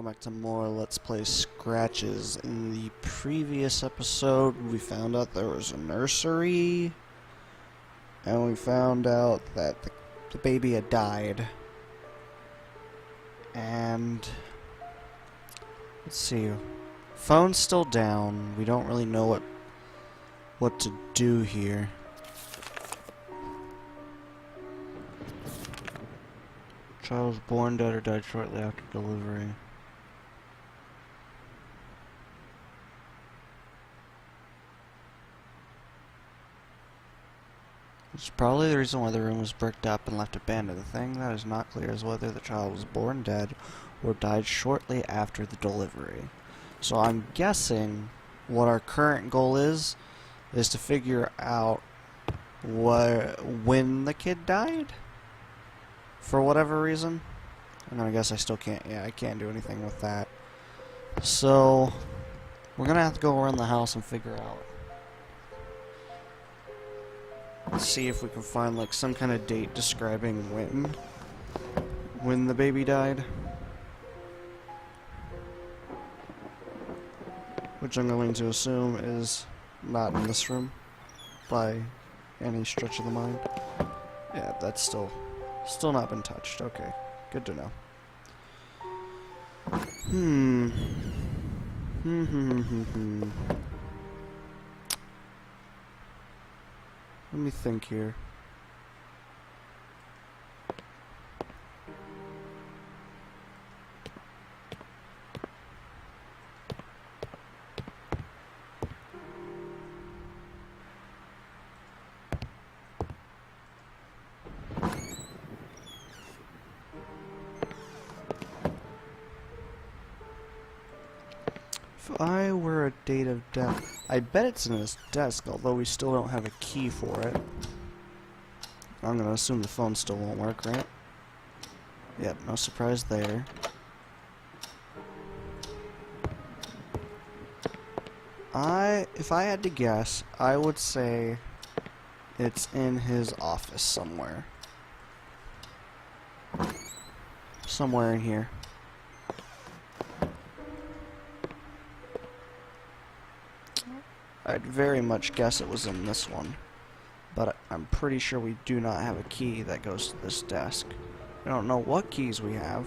welcome back to more Let's Play Scratches. In the previous episode, we found out there was a nursery, and we found out that the baby had died. And let's see, phone's still down. We don't really know what to do here. Child was born dead or died shortly after delivery. Which is probably the reason why the room was bricked up and left abandoned. The thing that is not clear is whether the child was born dead or died shortly after the delivery. So I'm guessing what our current goal is to figure out when the kid died? For whatever reason. I'm gonna guess I still can't, I can't do anything with that. So, we're gonna have to go around the house and figure out. Let's see if we can find like some kind of date describing when the baby died. Which I'm going to assume is not in this room by any stretch of the mind. Yeah, that's still not been touched. Okay, good to know. Let me think here. If I were a date of death, I bet it's in his desk, although we still don't have a key for it. I'm gonna assume the phone still won't work, right? Yep, no surprise there. If I had to guess, I would say it's in his office somewhere. Somewhere in here. I'd very much guess it was in this one, but I'm pretty sure we do not have a key that goes to this desk. I don't know what keys we have.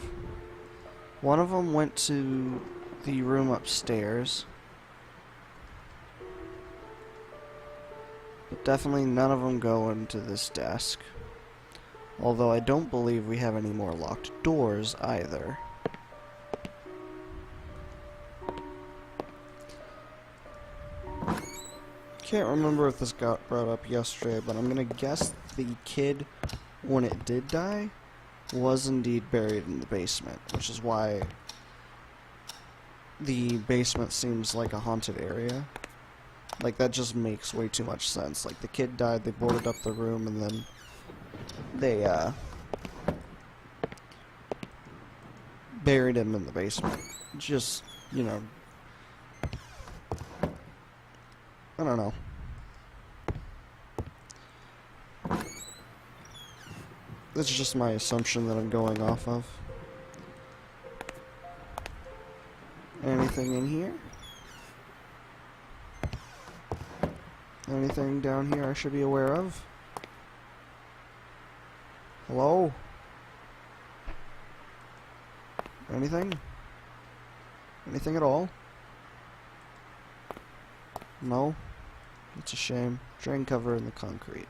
One of them went to the room upstairs, but definitely none of them go into this desk. Although I don't believe we have any more locked doors either. Can't remember if this got brought up yesterday, but I'm gonna guess the kid, when it did die, was indeed buried in the basement, which is why the basement seems like a haunted area. Like, that just makes way too much sense. Like, the kid died, they boarded up the room, and then they, buried him in the basement. Just, you know, I don't know. That's just my assumption that I'm going off of. Anything in here? Anything down here I should be aware of? Hello? Anything? Anything at all? No? It's a shame. Drain cover in the concrete.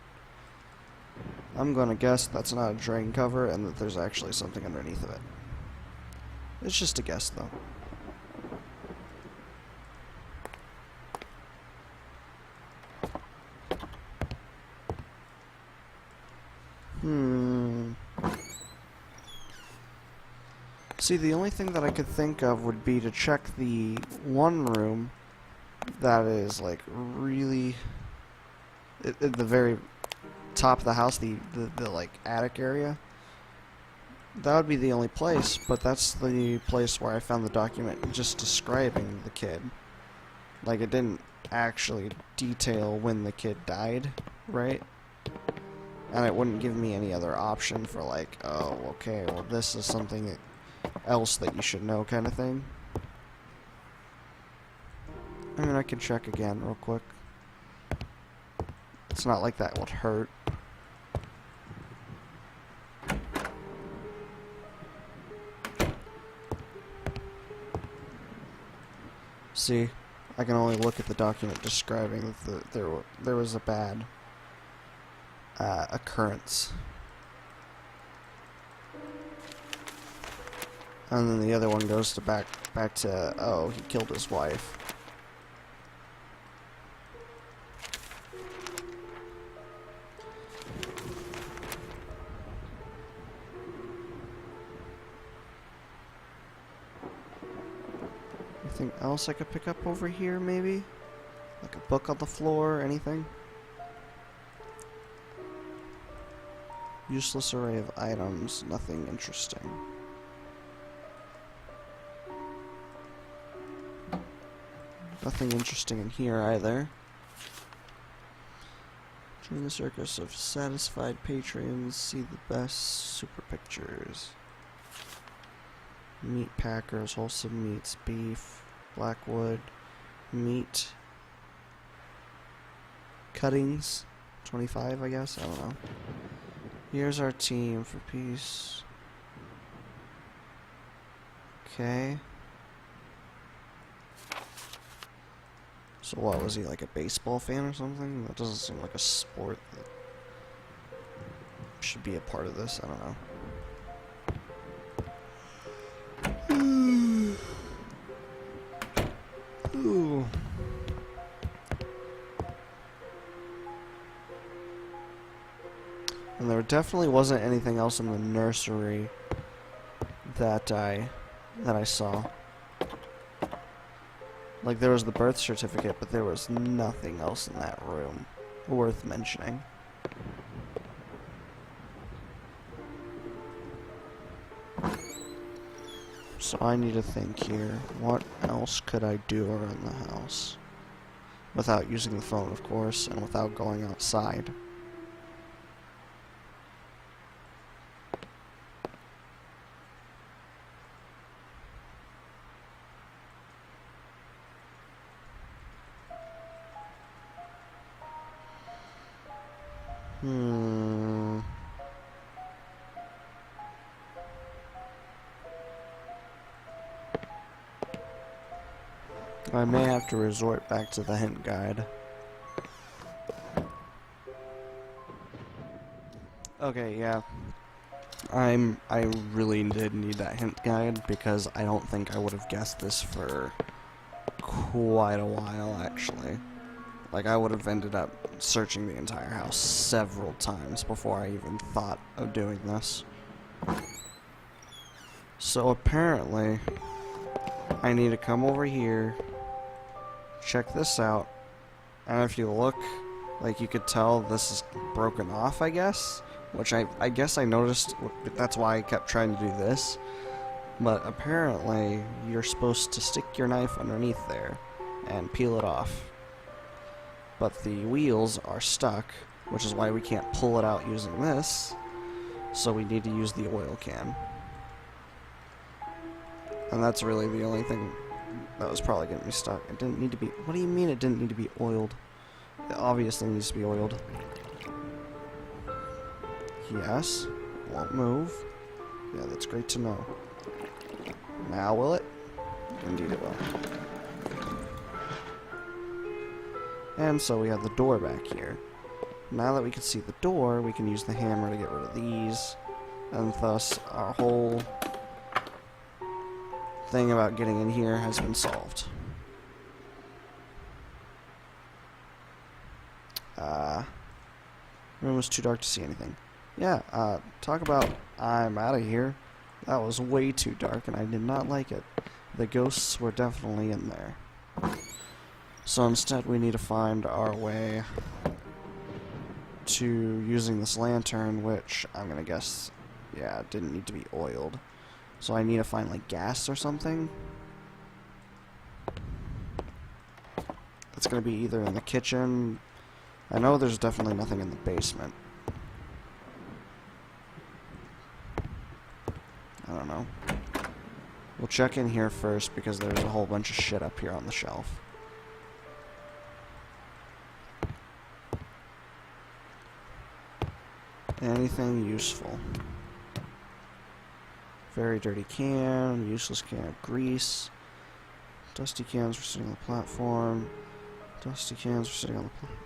I'm gonna guess that's not a drain cover and that there's actually something underneath of it. It's just a guess, though. See, the only thing that I could think of would be to check the one room that is, like, really at the very top of the house, the like attic area. That would be the only place, but that's the place where I found the document just describing the kid. Like, it didn't actually detail when the kid died, right? And it wouldn't give me any other option for like, oh, okay, well this is something that else that you should know kind of thing. I mean, I can check again real quick. It's not like that would hurt. See, I can only look at the document describing that there was a bad occurrence. And then the other one goes to back to, oh, he killed his wife. Anything else I could pick up over here, maybe? Like a book on the floor, anything? Useless array of items, nothing interesting. Nothing interesting in here either. Join the circus of satisfied patrons, see the best super pictures. Meat packers, wholesome meats, beef, blackwood, meat, cuttings, 25 I guess, I don't know. Here's our team for peace. Okay. So what, was he like a baseball fan or something? That doesn't seem like a sport that should be a part of this, I don't know. Ooh. And there definitely wasn't anything else in the nursery that I saw. Like, there was the birth certificate, but there was nothing else in that room worth mentioning. So I need to think here. What else could I do around the house? Without using the phone, of course, and without going outside. I may have to resort back to the hint guide. Okay, yeah. I really did need that hint guide because I don't think I would have guessed this for quite a while, actually. Like, I would have ended up searching the entire house several times before I even thought of doing this. So apparently, I need to come over here, check this out, and if you look, like, you could tell this is broken off, I guess, which I guess I noticed. That's why I kept trying to do this. But apparently, you're supposed to stick your knife underneath there and peel it off. But the wheels are stuck, which is why we can't pull it out using this, so we need to use the oil can. And that's really the only thing that was probably getting me stuck. It didn't need to be... What do you mean it didn't need to be oiled? It obviously needs to be oiled. Yes. Won't move. Yeah, that's great to know. Now will it? Indeed it will. And so we have the door back here. Now that we can see the door, we can use the hammer to get rid of these. And thus, our whole thing about getting in here has been solved. Room was too dark to see anything. Yeah, talk about I'm out of here. That was way too dark and I did not like it. The ghosts were definitely in there. So instead we need to find our way to using this lantern, which I'm gonna guess, yeah, it didn't need to be oiled. So I need to find like gas or something. It's gonna be either in the kitchen. I know there's definitely nothing in the basement. I don't know. We'll check in here first because there's a whole bunch of shit up here on the shelf. Anything useful. Very dirty can, useless can of grease. Dusty cans for sitting on the platform. Dusty cans for sitting on the platform.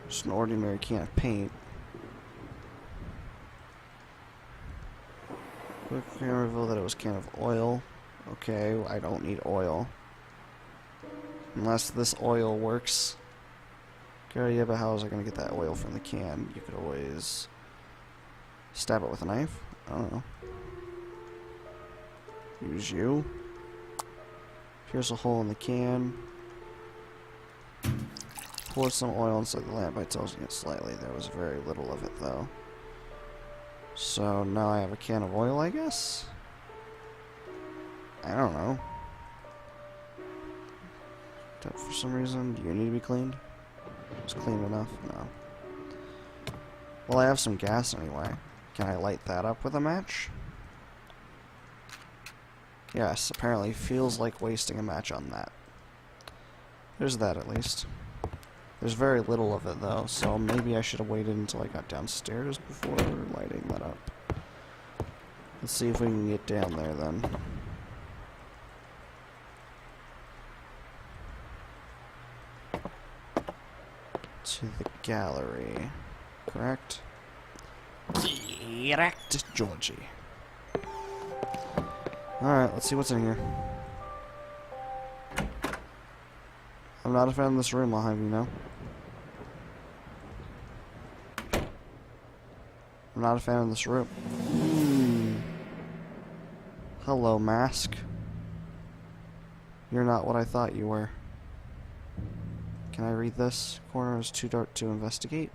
Just an ordinary can of paint. Quick can reveal that it was a can of oil. Okay, I don't need oil. Unless this oil works. Okay, yeah, but how was I going to get that oil from the can? You could always stab it with a knife. I don't know. Use you. Here's a hole in the can. Pour some oil inside the lamp by toasting it slightly. There was very little of it, though. So now I have a can of oil, I guess? I don't know. For some reason, do you need to be cleaned? It's clean enough? No. Well, I have some gas anyway. Can I light that up with a match? Yes, apparently feels like wasting a match on that. There's that at least. There's very little of it though, so maybe I should have waited until I got downstairs before lighting that up. Let's see if we can get down there then. To the gallery. Correct? Correct, Georgie. Alright, let's see what's in here. I'm not a fan of this room, I'll have you know. I'm not a fan of this room. Hello, mask. You're not what I thought you were. Can I read this? Corner is too dark to investigate.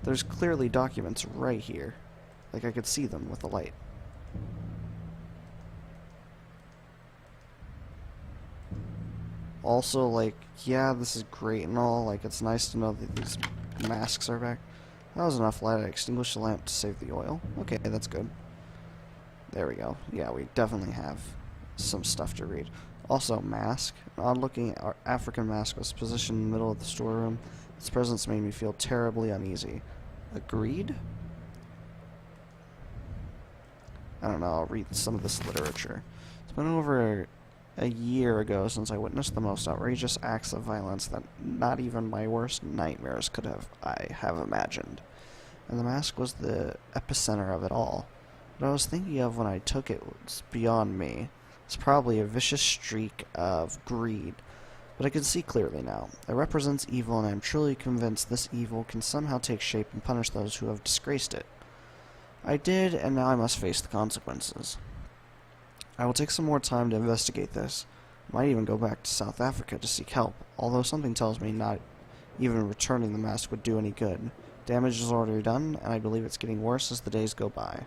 There's clearly documents right here. Like I could see them with the light. Also, like, yeah, this is great and all. Like, it's nice to know that these masks are back. That was enough light. I extinguished the lamp to save the oil. Okay, that's good. There we go. Yeah, we definitely have some stuff to read. Also, mask. An odd-looking African mask was positioned in the middle of the storeroom. Its presence made me feel terribly uneasy. Agreed? I don't know, I'll read some of this literature. It's been over a year ago since I witnessed the most outrageous acts of violence that not even my worst nightmares could have imagined. And the mask was the epicenter of it all. What I was thinking of when I took it was beyond me. It's probably a vicious streak of greed, but I can see clearly now. It represents evil, and I am truly convinced this evil can somehow take shape and punish those who have disgraced it. I did, and now I must face the consequences. I will take some more time to investigate this. I might even go back to South Africa to seek help, although something tells me not even returning the mask would do any good. Damage is already done, and I believe it's getting worse as the days go by.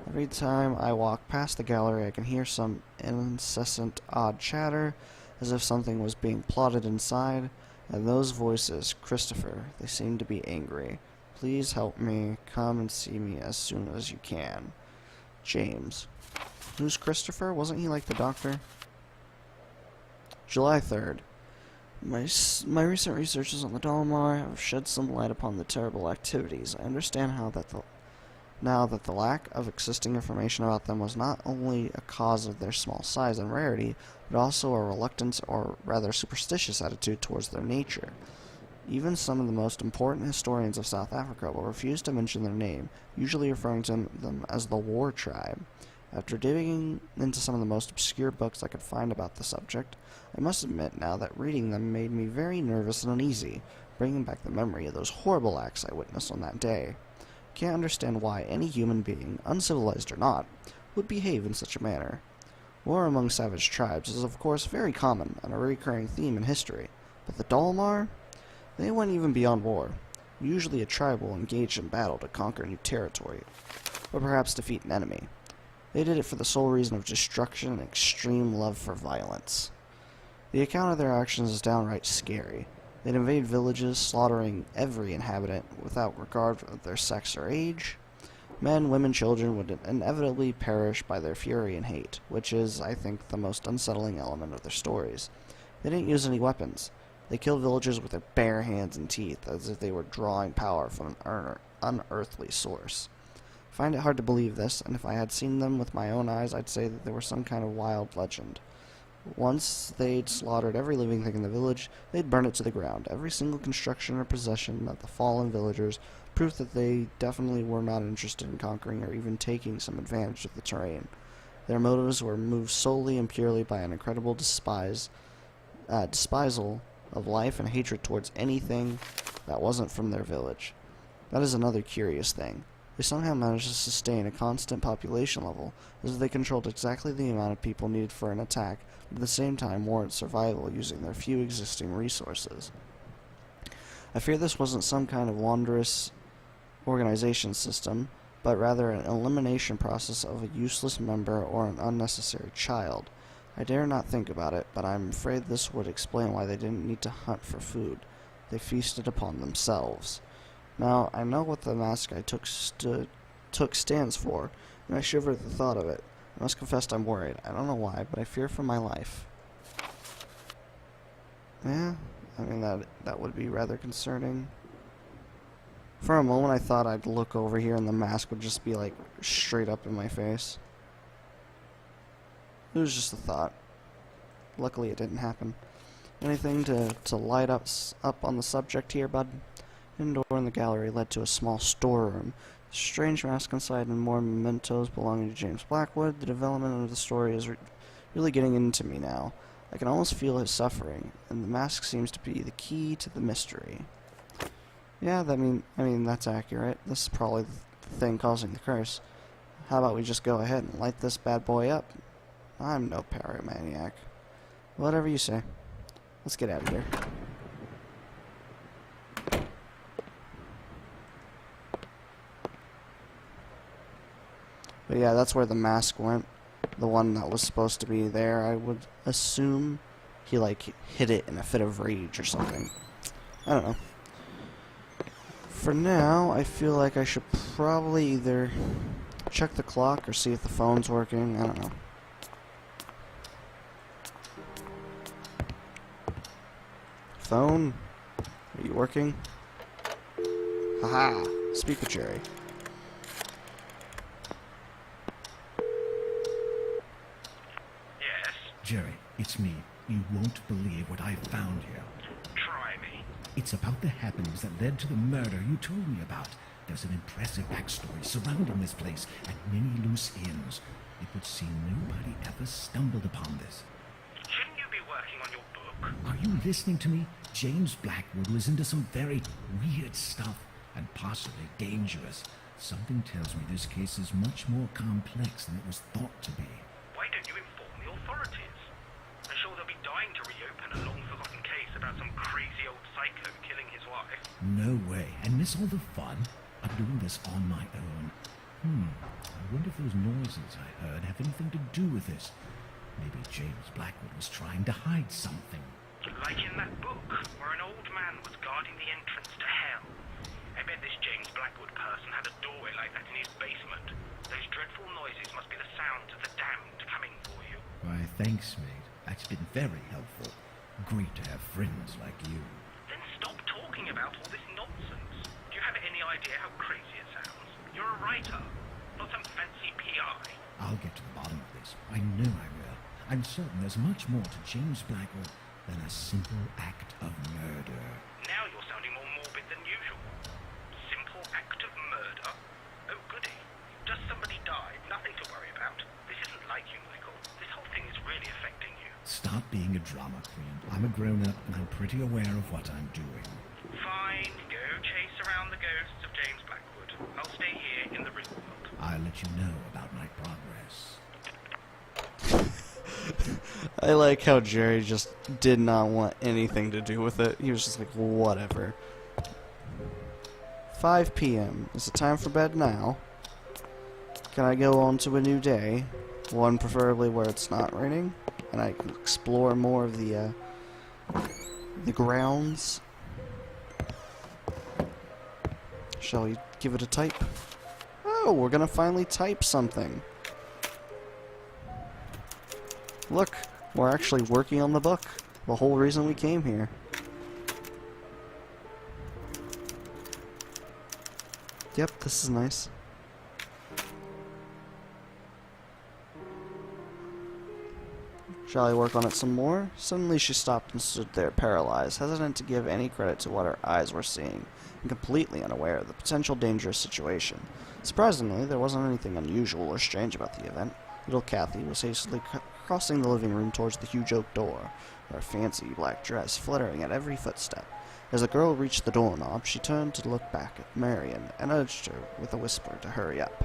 Every time I walk past the gallery, I can hear some incessant odd chatter, as if something was being plotted inside, and those voices, Christopher, they seem to be angry. Please help me. Come and see me as soon as you can. James. Who's Christopher? Wasn't he like the doctor? July 3rd. My recent researches on the Dalimar have shed some light upon the terrible activities. I understand now that the lack of existing information about them was not only a cause of their small size and rarity, but also a reluctance or rather superstitious attitude towards their nature. Even some of the most important historians of South Africa will refuse to mention their name, usually referring to them as the War Tribe. After digging into some of the most obscure books I could find about the subject, I must admit now that reading them made me very nervous and uneasy, bringing back the memory of those horrible acts I witnessed on that day. I can't understand why any human being, uncivilized or not, would behave in such a manner. War among savage tribes is of course very common and a recurring theme in history, but the Dalimar? They went even beyond war. Usually a tribe will engage in battle to conquer new territory, or perhaps defeat an enemy. They did it for the sole reason of destruction and extreme love for violence. The account of their actions is downright scary. They'd invade villages, slaughtering every inhabitant without regard of their sex or age. Men, women, children would inevitably perish by their fury and hate, which is, I think, the most unsettling element of their stories. They didn't use any weapons. They killed villagers with their bare hands and teeth, as if they were drawing power from an unearthly source. I find it hard to believe this, and if I had seen them with my own eyes, I'd say that they were some kind of wild legend. Once they'd slaughtered every living thing in the village, they'd burn it to the ground. Every single construction or possession of the fallen villagers, proof that they definitely were not interested in conquering or even taking some advantage of the terrain. Their motives were moved solely and purely by an incredible despisal of life and hatred towards anything that wasn't from their village. That is another curious thing. They somehow managed to sustain a constant population level, as if they controlled exactly the amount of people needed for an attack, but at the same time warrant survival using their few existing resources. I fear this wasn't some kind of wondrous organization system, but rather an elimination process of a useless member or an unnecessary child. I dare not think about it, but I'm afraid this would explain why they didn't need to hunt for food. They feasted upon themselves. Now, I know what the mask I took stands for, and I shiver at the thought of it. I must confess I'm worried. I don't know why, but I fear for my life. Yeah, I mean, that would be rather concerning. For a moment, I thought I'd look over here and the mask would just be, like, straight up in my face. It was just a thought. Luckily, it didn't happen. Anything to light up on the subject here, bud? Indoor in the gallery led to a small storeroom. The strange mask inside and more mementos belonging to James Blackwood. The development of the story is really getting into me now. I can almost feel his suffering, and the mask seems to be the key to the mystery. Yeah, I mean that's accurate. This is probably the thing causing the curse. How about we just go ahead and light this bad boy up? I'm no pyromaniac. Whatever you say. Let's get out of here. But yeah, that's where the mask went. The one that was supposed to be there, I would assume he, like, hid it in a fit of rage or something. I don't know. For now, I feel like I should probably either check the clock or see if the phone's working. I don't know. Phone? Are you working? Haha! Speak with Jerry. Jerry, it's me. You won't believe what I've found here. Try me. It's about the happenings that led to the murder you told me about. There's an impressive backstory surrounding this place and many loose ends. It would seem nobody ever stumbled upon this. Shouldn't you be working on your book? Are you listening to me? James Blackwood was into some very weird stuff and possibly dangerous. Something tells me this case is much more complex than it was thought to be. Why don't you inform the authorities? I'm sure they'll be dying to reopen a long-forgotten case about some crazy old psycho killing his wife. No way. And miss all the fun? I'm doing this on my own. I wonder if those noises I heard have anything to do with this. Maybe James Blackwood was trying to hide something. Like in that book, where an old man was guarding the entrance to hell. I bet this James Blackwood person had a doorway like that in his basement. Those dreadful noises must be the sounds of the damned coming for you. Why, thanks, mate. That's been very helpful. Great to have friends like you. Then stop talking about all this nonsense. Do you have any idea how crazy it sounds? You're a writer, not some fancy PI. I'll get to the bottom of this. I know I will. I'm certain there's much more to James Blackwood than a simple act of murder. Now you're sounding more morbid than usual. Simple act of murder? Oh goody. Just somebody died, nothing to worry about. This isn't like you, Michael. This whole thing is really affecting you. Stop being a drama queen. I'm a grown-up and I'm pretty aware of what I'm doing. Fine, go chase around the ghosts of James Blackwood. I'll stay here in the real world. I'll let you know about my progress. I like how Jerry just did not want anything to do with it. He was just like, whatever. 5 p.m. Is it time for bed now? Can I go on to a new day? One preferably where it's not raining, and I can explore more of the grounds. Shall we give it a type? go! We're gonna finally type something. Look, we're actually working on the book. The whole reason we came here. Yep, this is nice. Shall I work on it some more? Suddenly she stopped and stood there, paralyzed, hesitant to give any credit to what her eyes were seeing, and completely unaware of the potential dangerous situation. Surprisingly, there wasn't anything unusual or strange about the event. Little Kathy was hastily crossing the living room towards the huge oak door, her fancy black dress fluttering at every footstep. As the girl reached the doorknob, she turned to look back at Marion and urged her with a whisper to hurry up.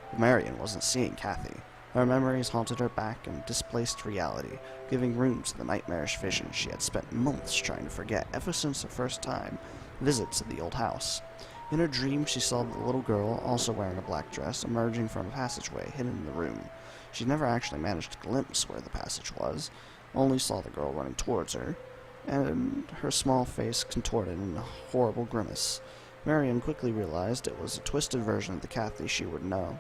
But Marion wasn't seeing Kathy. Her memories haunted her back and displaced reality, giving room to the nightmarish vision she had spent months trying to forget ever since her first time visit to the old house. In her dream, she saw the little girl, also wearing a black dress, emerging from a passageway hidden in the room. She never actually managed to glimpse where the passage was, only saw the girl running towards her, and her small face contorted in a horrible grimace. Marion quickly realized it was a twisted version of the Kathy she would know.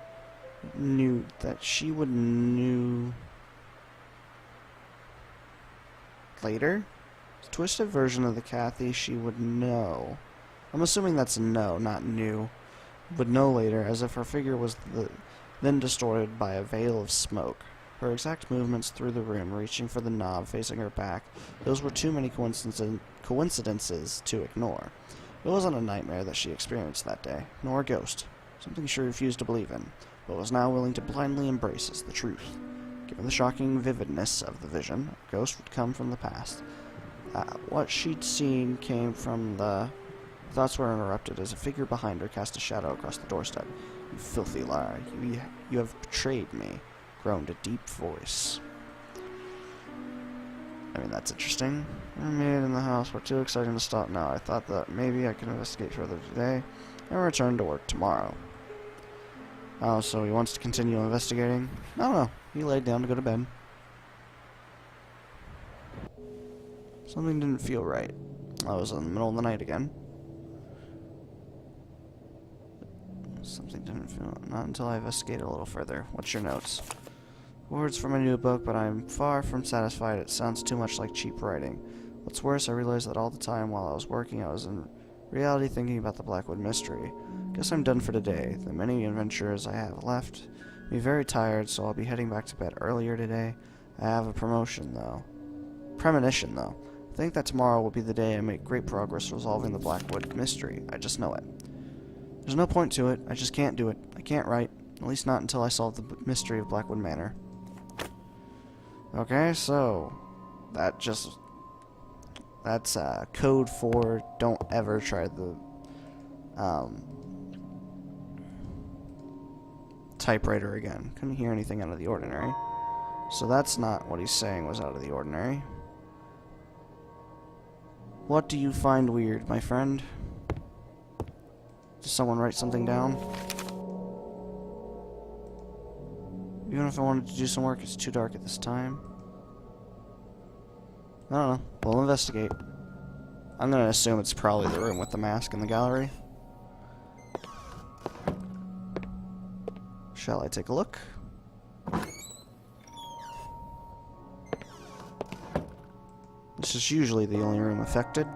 Later? A twisted version of the Kathy she would know. I'm assuming that's no, not new. Would know later, as if her figure was then distorted by a veil of smoke. Her exact movements through the room, reaching for the knob facing her back, those were too many coincidences to ignore. It wasn't a nightmare that she experienced that day, nor a ghost, something she refused to believe in, but was now willing to blindly embrace as the truth. Given the shocking vividness of the vision, a ghost would come from the past. What she'd seen came from the... Thoughts were interrupted as a figure behind her cast a shadow across the doorstep. "You filthy liar, you have betrayed me," groaned a deep voice. I mean, that's interesting. "I made it in the house. We're too exciting to stop now. I thought that maybe I could investigate further today and return to work tomorrow." Oh, so he wants to continue investigating? I don't know. He laid down to go to bed. Something didn't feel right. I was in the middle of the night again. Something didn't feel... Not until I investigated a little further. What's your notes? "Words from a new book, but I'm far from satisfied. It sounds too much like cheap writing. What's worse, I realized that all the time while I was working, I was in reality thinking about the Blackwood mystery. Guess I'm done for today. The many adventures I have left me very tired, so I'll be heading back to bed earlier today. I have a premonition, though. I think that tomorrow will be the day I make great progress resolving the Blackwood mystery. I just know it. There's no point to it. I just can't do it. I can't write. At least not until I solve the mystery of Blackwood Manor." Okay, so that's code for don't ever try the typewriter again. Couldn't hear anything out of the ordinary. So that's not what he's saying was out of the ordinary. What do you find weird, my friend? Did someone write something down? Even if I wanted to do some work, it's too dark at this time. I don't know. We'll investigate. I'm gonna assume it's probably the room with the mask in the gallery. Shall I take a look? This is usually the only room affected.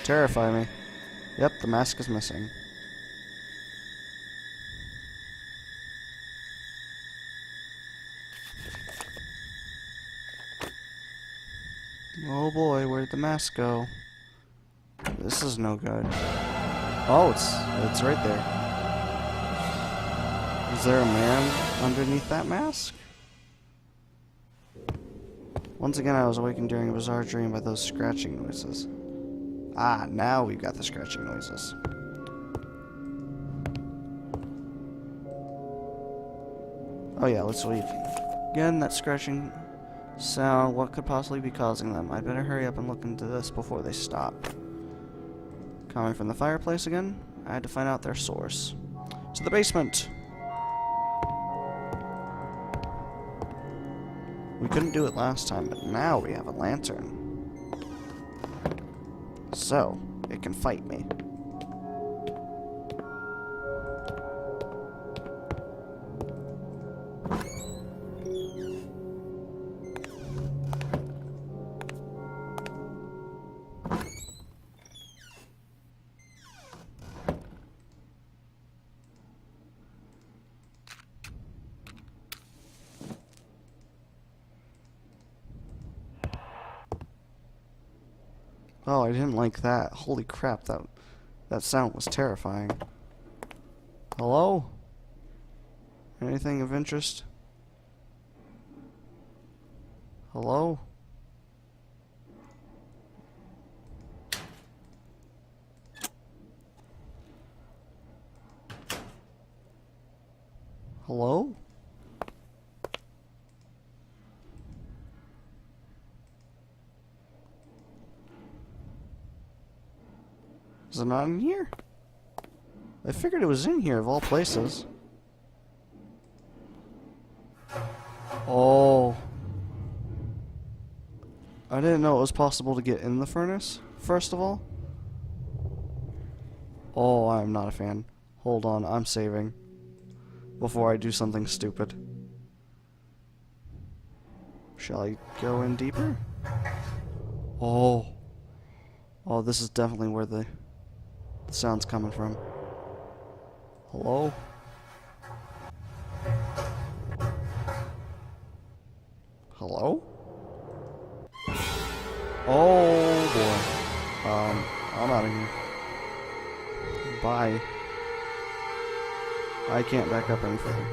Terrify me. Yep, the mask is missing. Oh boy, where'd the mask go? This is no good. Oh, it's right there. Is there a man underneath that mask? Once again, I was awakened during a bizarre dream by those scratching noises. Ah, now we've got the scratching noises. Oh yeah, let's leave. Again, that scratching sound. What could possibly be causing them? I'd better hurry up and look into this before they stop. Coming from the fireplace again? I had to find out their source. To the basement! We couldn't do it last time, but now we have a lantern. So, it can fight me. Oh, I didn't like that. Holy crap, that sound was terrifying. Hello? Anything of interest? Hello? Hello? Is it not in here? I figured it was in here, of all places. Oh. I didn't know it was possible to get in the furnace, first of all. Oh, I'm not a fan. Hold on, I'm saving. Before I do something stupid. Shall I go in deeper? Oh. Oh, this is definitely where the sound's coming from. Hello? Hello? Oh boy. I'm out of here. Bye. I can't back up any further.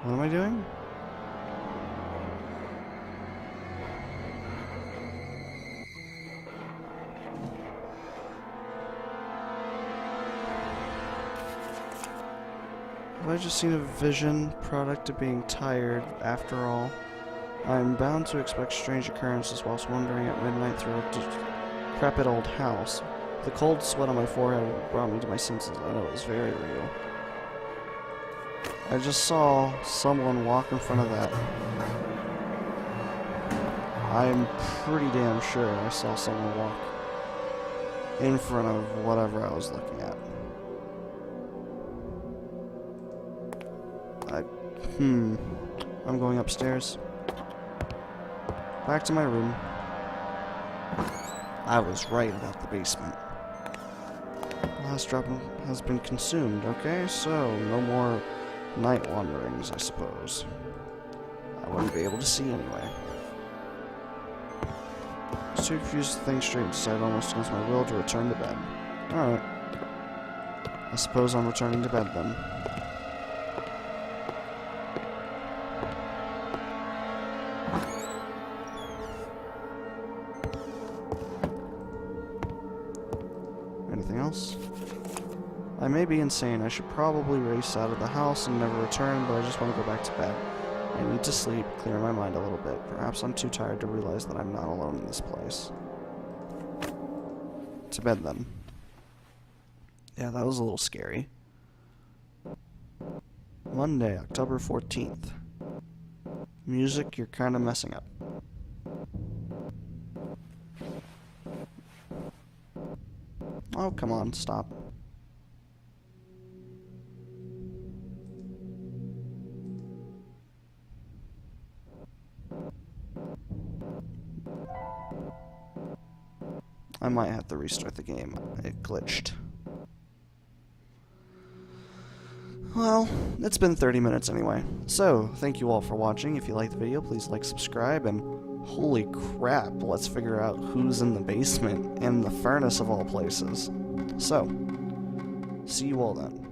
What am I doing? Have I just seen a vision, product of being tired, after all? I am bound to expect strange occurrences whilst wandering at midnight through a decrepit old house. The cold sweat on my forehead brought me to my senses. I know it was very real. I just saw someone walk in front of that. I'm pretty damn sure I saw someone walk in front of whatever I was looking at. I'm going upstairs. Back to my room. I was right about the basement. Last drop has been consumed. Okay, so no more night wanderings, I suppose. I wouldn't be able to see anyway. I was too confused to think straight and decided almost against my will to return to bed. Alright. I suppose I'm returning to bed then. Anything else? I may be insane. I should probably race out of the house and never return, but I just want to go back to bed. I need to sleep, clear my mind a little bit. Perhaps I'm too tired to realize that I'm not alone in this place. To bed then. Yeah, that was a little scary. Monday, October 14th. Music, you're kind of messing up. Oh, come on, stop. I might have to restart the game. It glitched. Well, it's been 30 minutes anyway. So, thank you all for watching. If you liked the video, please like, subscribe, and holy crap, let's figure out who's in the basement and the furnace of all places. So, see you all then.